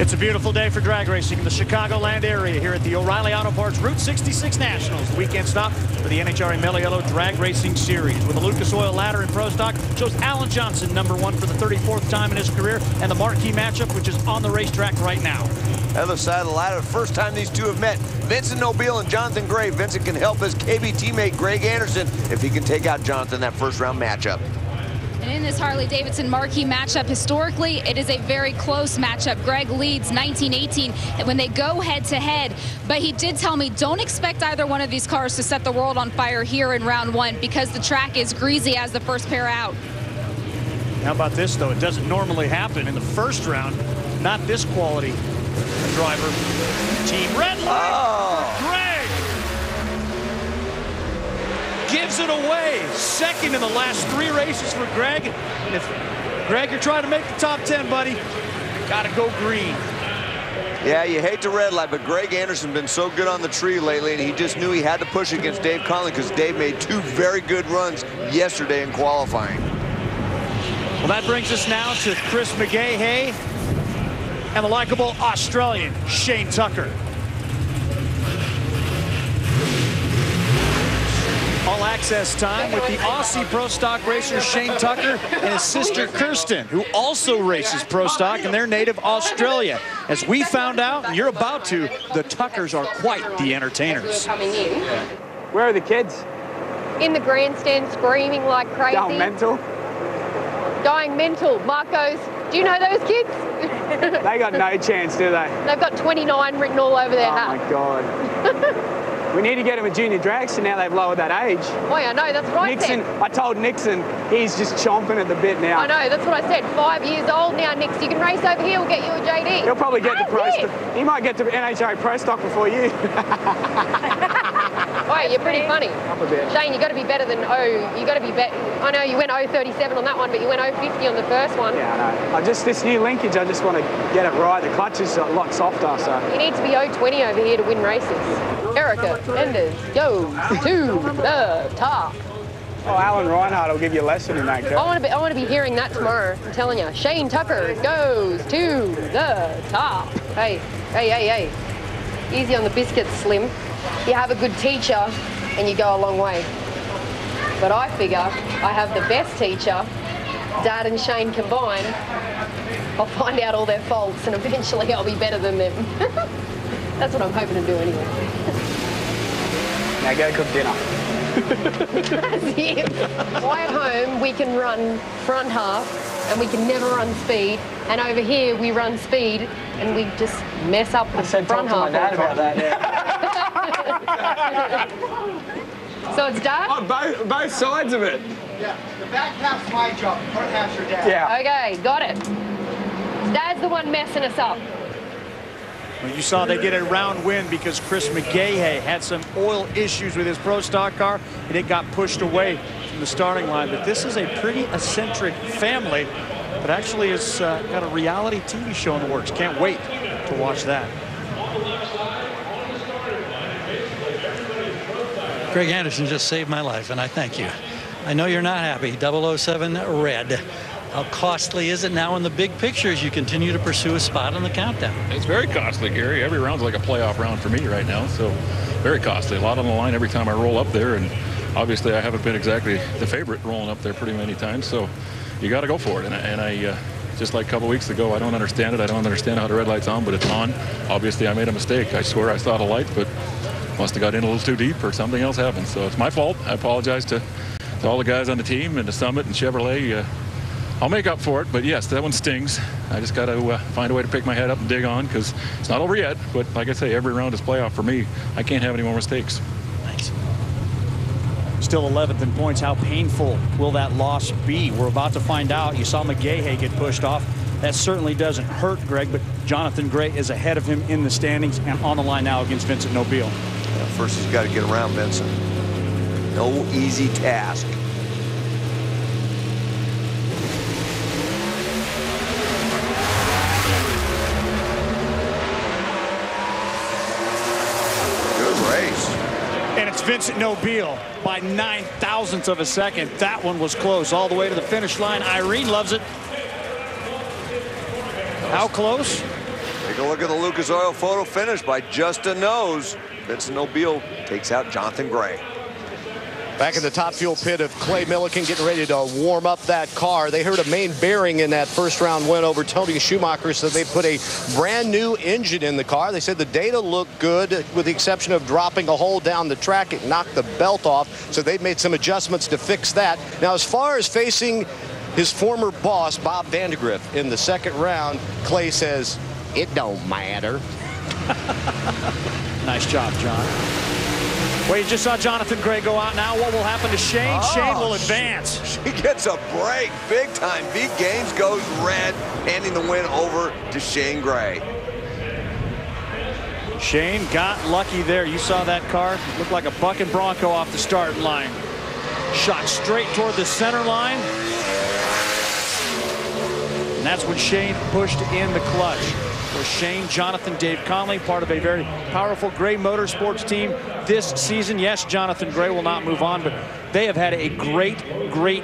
It's a beautiful day for drag racing in the Chicagoland area here at the O'Reilly Auto Parts Route 66 Nationals. The weekend stop for the NHRA Meliello Drag Racing Series. With the Lucas Oil ladder in Pro Stock, shows Alan Johnson #1 for the 34th time in his career, and the marquee matchup, which is on the racetrack right now. Other side of the ladder, the first time these two have met, Vincent Nobile and Jonathan Gray. Vincent can help his KB teammate Greg Anderson if he can take out Jonathan in that first round matchup. And in this Harley-Davidson marquee matchup, historically, it is a very close matchup. Greg leads 19-18 when they go head-to-head. But he did tell me, don't expect either one of these cars to set the world on fire here in round one because the track is greasy as the first pair out. How about this, though? It doesn't normally happen in the first round. Not this quality driver. Team Red Light. Greg gives it away. Second in the last 3 races for Greg. And if, Greg, you're trying to make the top 10, buddy, got to go green. Yeah, you hate to red light, but Greg Anderson been so good on the tree lately, and he just knew he had to push against Dave Conley because Dave made 2 very good runs yesterday in qualifying. Well, that brings us now to Chris McGahey and the likable Australian Shane Tucker. All access time with the Aussie Pro Stock racer Shane Tucker and his sister Kirsten, who also races Pro Stock in their native Australia. As we found out, and you're about to, the Tuckers are quite the entertainers. Coming in. Where are the kids? In the grandstand screaming like crazy. Going mental? Going mental. Mark goes, do you know those kids? They got no chance, do they? They've got 29 written all over their hat. Oh my God. We need to get him a junior dragster now they've lowered that age. Oh, yeah, I know, that's what Nixon, I said. I told Nixon he's just chomping at the bit now. I know, that's what I said. 5 years old now, Nix. You can race over here, we'll get you a JD. He'll probably get to Pro Stock. He might get to NHRA Pro Stock before you. Oh, you're pretty funny. Up a bit. Shane, you got to be better than you got to be better. I know you went 0.37 on that one, but you went 0.50 on the first one. Yeah, I know. This new linkage, I just want to get it right. The clutch is a lot softer, so. You need to be 0.20 over here to win races. Erica Enders goes to the top. Oh, Alan Reinhardt will give you a lesson in that, girl. I want to be hearing that tomorrow. I'm telling you. Shane Tucker goes to the top. Hey. Easy on the biscuits, Slim. You have a good teacher and you go a long way. But I figure I have the best teacher, Dad and Shane combined. I'll find out all their faults and eventually I'll be better than them. That's what I'm hoping to do anyway. Now go cook dinner. That's it. Why at home we can run front half and we can never run speed, and over here we run speed and we just mess up the front half. I said talk to my dad about that. Yeah. So it's Dad? Oh, both sides of it. Yeah, the back half's my job, the front half's your dad. Yeah. Okay, got it. Dad's the one messing us up. Well, you saw they get a round win because Chris McGahey had some oil issues with his Pro Stock car, and it got pushed away from the starting line. But this is a pretty eccentric family, but actually has got a reality TV show in the works. Can't wait to watch that. Greg Anderson just saved my life, and I thank you. I know you're not happy. 007 red. How costly is it now in the big picture as you continue to pursue a spot on the countdown? It's very costly, Gary. Every round's like a playoff round for me right now, so very costly. A lot on the line every time I roll up there, and obviously I haven't been exactly the favorite rolling up there pretty many times, so you got to go for it. And I just like a couple weeks ago, I don't understand it. I don't understand how the red light's on, but it's on. Obviously, I made a mistake. I swear I saw the light, but must have got in a little too deep or something else happened. So it's my fault. I apologize to all the guys on the team and to Summit and Chevrolet. I'll make up for it, but yes, that one stings. I just got to find a way to pick my head up and dig on because it's not over yet. But like I say, every round is playoff for me. I can't have any more mistakes. Thanks. Still 11th in points. How painful will that loss be? We're about to find out. You saw McGahey get pushed off. That certainly doesn't hurt Greg, but Jonathan Gray is ahead of him in the standings and on the line now against Vincent Nobile. Yeah, first he's got to get around Vincent. No easy task. And it's Vincent Nobile by 9,000ths of a second. That one was close all the way to the finish line. Irene loves it. How close? Take a look at the Lucas Oil photo finish by just a nose. Vincent Nobile takes out Jonathan Gray. Back in the top fuel pit of Clay Millican getting ready to warm up that car. They heard a main bearing in that first round win over Tony Schumacher, so they put a brand new engine in the car. They said the data looked good with the exception of dropping a hole down the track. It knocked the belt off, so they've made some adjustments to fix that. Now, as far as facing his former boss, Bob Vandegrift, in the second round, Clay says, it don't matter. Nice job, John. Well, you just saw Jonathan Gray go out. Now what will happen to Shane? Oh, Shane will advance. He gets a break big time. V Gaines goes red, handing the win over to Shane Gray. Shane got lucky there. You saw that car. It looked like a bucking Bronco off the starting line. Shot straight toward the center line. And that's when Shane pushed in the clutch. For Shane, Jonathan, Dave Conley, part of a very powerful Gray Motorsports team this season. Yes, Jonathan Gray will not move on, but they have had a great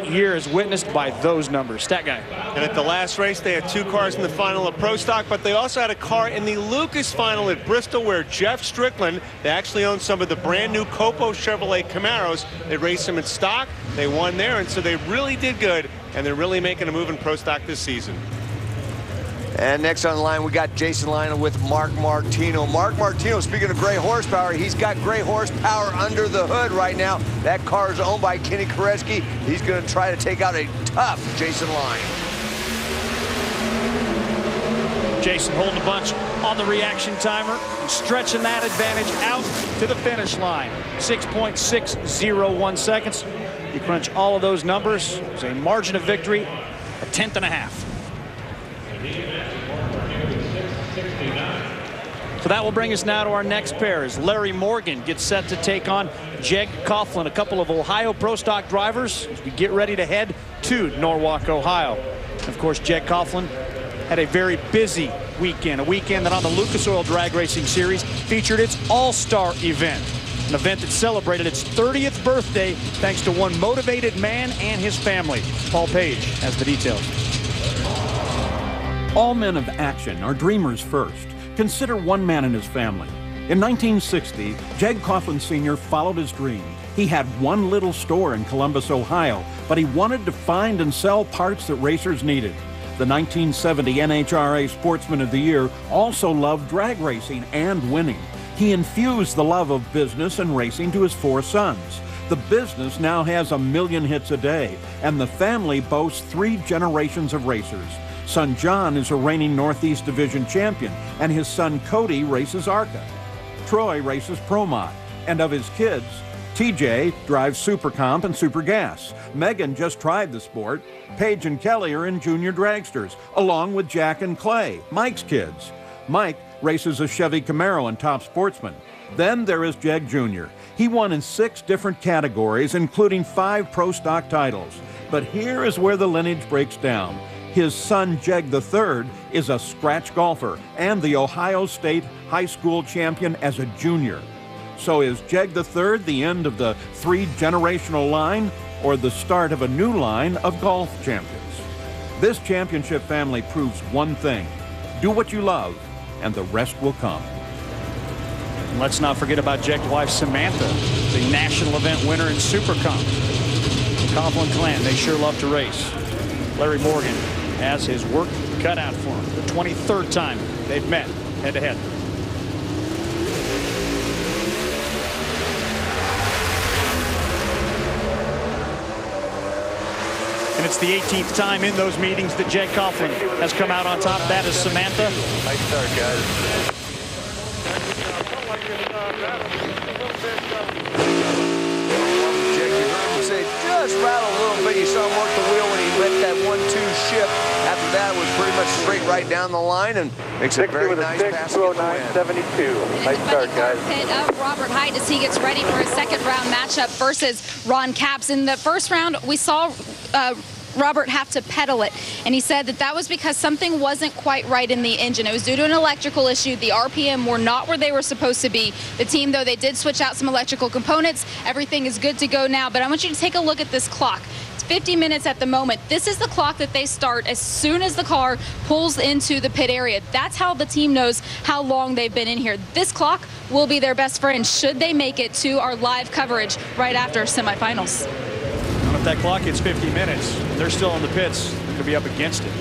year as witnessed by those numbers. Stat guy. And at the last race, they had 2 cars in the final of Pro Stock, but they also had a car in the Lucas final at Bristol where Jeff Strickland, they actually own some of the brand new Copo Chevrolet Camaros. They raced them in stock. They won there, and so they really did good, and they're really making a move in Pro Stock this season. And next on the line, we got Jason Lyon with Mark Martino. Mark Martino, speaking of Gray horsepower, he's got Gray horsepower under the hood right now. That car is owned by Kenny Koreski. He's going to try to take out a tough Jason Lyon. Jason holding a bunch on the reaction timer, stretching that advantage out to the finish line. 6.601 seconds. You crunch all of those numbers, it's a margin of victory, a 1/10 and a half. So that will bring us now to our next pair as Larry Morgan gets set to take on Jeg Coughlin, a couple of Ohio Pro Stock drivers as we get ready to head to Norwalk, Ohio. Of course, Jeg Coughlin had a very busy weekend, a weekend that on the Lucas Oil Drag Racing Series featured its all-star event, an event that celebrated its 30th birthday thanks to one motivated man and his family. Paul Page has the details. All men of action are dreamers first. Consider one man and his family. In 1960, Jeg Coughlin Sr. followed his dream. He had one little store in Columbus, Ohio, but he wanted to find and sell parts that racers needed. The 1970 NHRA Sportsman of the Year also loved drag racing and winning. He infused the love of business and racing to his 4 sons. The business now has 1 million hits a day, and the family boasts 3 generations of racers. Son John is a reigning Northeast Division champion, and his son Cody races ARCA. Troy races ProMod, and of his kids, TJ drives Super Comp and Super Gas. Megan just tried the sport. Paige and Kelly are in junior dragsters, along with Jack and Clay, Mike's kids. Mike races a Chevy Camaro and Top Sportsman. Then there is Jeg Jr. He won in 6 different categories, including 5 Pro Stock titles. But here is where the lineage breaks down. His son, Jeg III, is a scratch golfer and the Ohio State High School champion as a junior. So is Jeg III the end of the 3-generational line or the start of a new line of golf champions? This championship family proves one thing: do what you love, and the rest will come. And let's not forget about Jeg's wife, Samantha, the national event winner in Super Comp. Coughlin clan, they sure love to race. Larry Morgan has his work cut out for him. The 23rd time they've met head-to-head. And it's the 18th time in those meetings that Jeg Coughlin has come out on top. That is Samantha. Nice start, guys. Just rattled a little bit. You saw him work the wheel when he let that 1-2 shift. After that, it was pretty much straight right down the line and makes a very nice pass. 209.72. Nice start, guys. Pit of Robert Hyde as he gets ready for his second round matchup versus Ron Capps. In the first round, we saw Robert have to pedal it, and he said that was because something wasn't quite right in the engine. It was due to an electrical issue. The RPM were not where they were supposed to be. The team, though, they did switch out some electrical components. Everything is good to go now, but I want you to take a look at this clock. It's 50 minutes at the moment. This is the clock that they start as soon as the car pulls into the pit area. That's how the team knows how long they've been in here. This clock will be their best friend should they make it to our live coverage right after semifinals. If that clock hits 50 minutes, they're still in the pits. They're going to be up against it.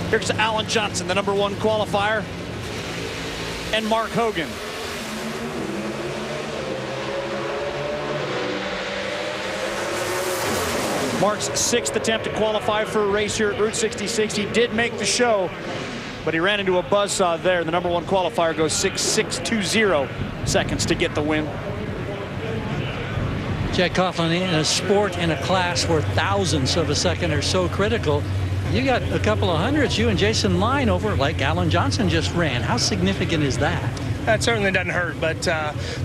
Here's Alan Johnson, the #1 qualifier, and Mark Hogan. Mark's 6th attempt to qualify for a race here at Route 66. He did make the show, but he ran into a buzzsaw there. The #1 qualifier goes 6.620 seconds to get the win. Jag Coughlin, in a sport, in a class where thousandths of a second are so critical, you got a couple of hundreds, you and Jason Line over like Alan Johnson just ran. How significant is that? That certainly doesn't hurt, but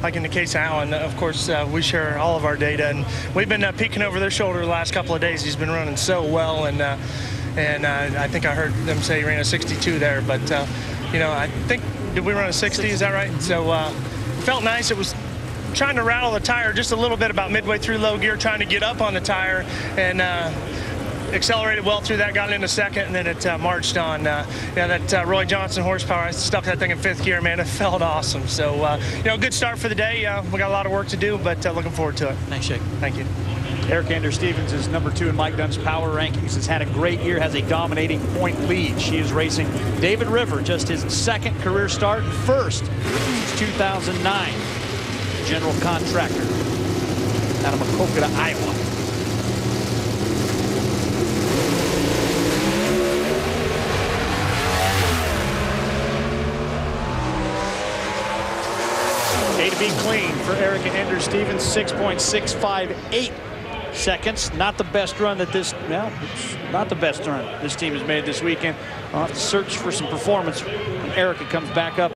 like in the case of Alan, of course, we share all of our data, and we've been peeking over their shoulder the last couple of days. He's been running so well, and I think I heard them say he ran a 62 there, but you know, I think, did we run a 60? Is that right? So it felt nice. It was trying to rattle the tire just a little bit about midway through low gear, trying to get up on the tire, and accelerated well through that, got into second, and then it marched on. Yeah, that Roy Johnson horsepower, I stuck that thing in 5th gear, man. It felt awesome. So, you know, good start for the day. We got a lot of work to do, but looking forward to it. Thanks, Jake. Thank you. Eric Ender-Stevens is #2 in Mike Dunn's power rankings. Has had a great year, has a dominating point lead. She is racing David River, just his 2nd career start, and 1st since 2009. General contractor out of Maquoketa, Iowa. A to B clean for Erica Ender-Stevens, 6.658 seconds. Not the best run that this, well, it's not the best run this team has made this weekend. I'll have to search for some performance when Erica comes back up.